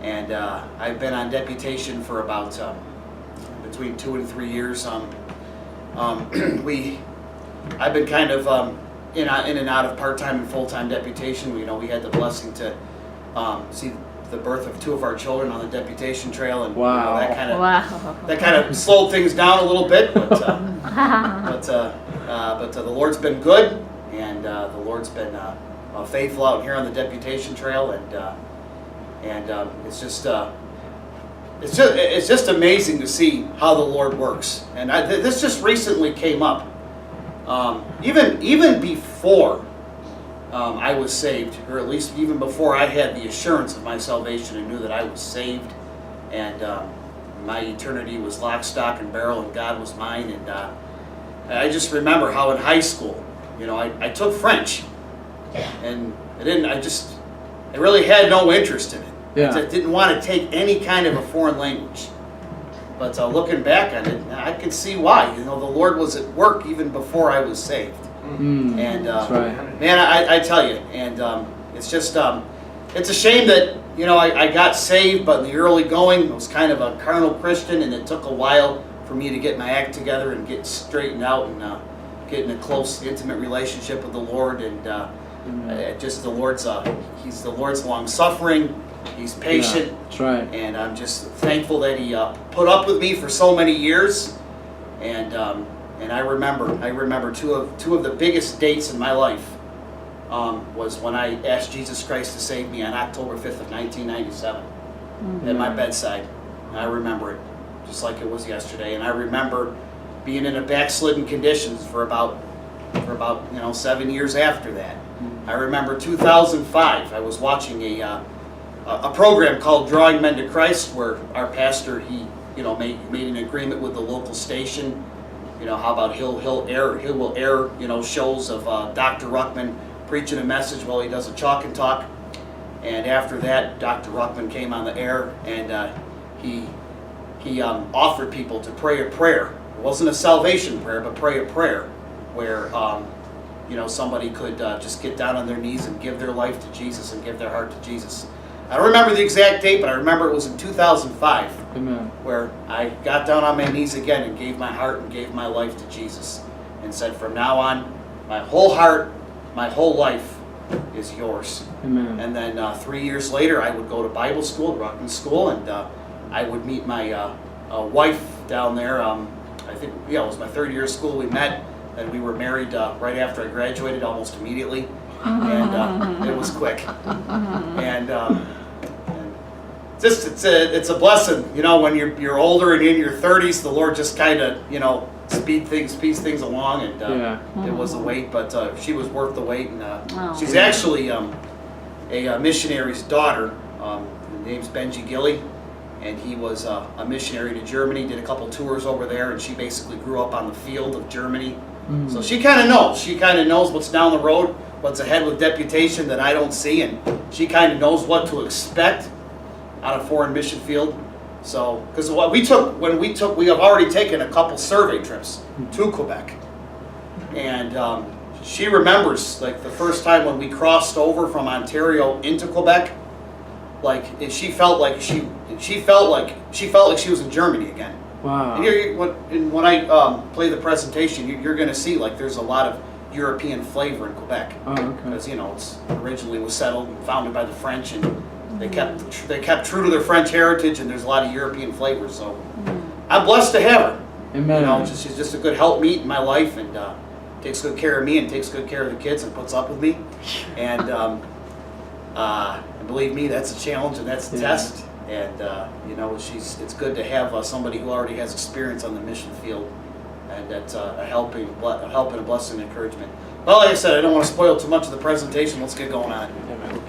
and I've been on deputation for about between 2 and 3 years. I've been kind of in and out of part-time and full-time deputation. We had the blessing to see the birth of 2 of our children on the deputation trail, and wow. That kind of slowed things down a little bit. But the Lord's been good, and the Lord's been faithful out here on the deputation trail, and it's just amazing to see how the Lord works. And this just recently came up, even before I was saved, or at least even before I had the assurance of my salvation and knew that I was saved, and my eternity was lock, stock, and barrel, and God was mine. And I just remember how in high school, I took French, and I really had no interest in it. Yeah. I didn't want to take any kind of a foreign language. But looking back on it, I can see why. The Lord was at work even before I was saved. And that's right. man, I tell you, and it's just it's a shame that I got saved, but in the early going, I was kind of a carnal Christian, and it took a while for me to get my act together and get straightened out and get in a close, intimate relationship with the Lord. And just the Lord's He's the Lord's long suffering. He's patient. Yeah, that's right. And I'm just thankful that He put up with me for so many years. And I remember two of the biggest dates in my life was when I asked Jesus Christ to save me on October 5th of 1997 at my bedside. And I remember it just like it was yesterday. And I remember being in a backslidden conditions for about 7 years after that. I remember 2005. I was watching a program called Drawing Men to Christ, where our pastor he made an agreement with the local station. How about he will air shows of Dr. Ruckman preaching a message while he does a chalk and talk. And after that, Dr. Ruckman came on the air, and he offered people to pray a prayer. It wasn't a salvation prayer, but pray a prayer where somebody could just get down on their knees and give their life to Jesus and give their heart to Jesus. I don't remember the exact date, but I remember it was in 2005. Amen. Where I got down on my knees again and gave my heart and gave my life to Jesus, and said, from now on, my whole heart, my whole life is yours. Amen. And then 3 years later, I would go to Bible school, Ruckman School, and I would meet my wife down there. I think, it was my 3rd year of school. We met, and we were married right after I graduated, almost immediately. And it was quick. And it's a blessing, when you're older and in your 30s, the Lord just kind of speeds things along, and it was a wait, but she was worth the wait. And she's actually a missionary's daughter. Her name's Benji Gilly, and he was a missionary to Germany. Did a couple tours over there, and she basically grew up on the field of Germany. So she kind of knows. She kind of knows what's down the road, what's ahead with deputation that I don't see, and she kind of knows what to expect on a foreign mission field. So, because what we have already taken a couple survey trips to Quebec, and she remembers like the first time when we crossed over from Ontario into Quebec, like she felt like she was in Germany again. Wow. And when I play the presentation, you're going to see like there's a lot of European flavor in Quebec. Oh, okay. Because it's originally was settled and founded by the French, and they kept true to their French heritage, and there's a lot of European flavors. So I'm blessed to have her. Amen. She's just a good helpmeet in my life, and takes good care of me and takes good care of the kids and puts up with me. And believe me, that's a challenge and that's a test. And it's good to have somebody who already has experience on the mission field, and that's a help and a blessing and encouragement. Well, like I said, I don't want to spoil too much of the presentation. Let's get going on. Amen.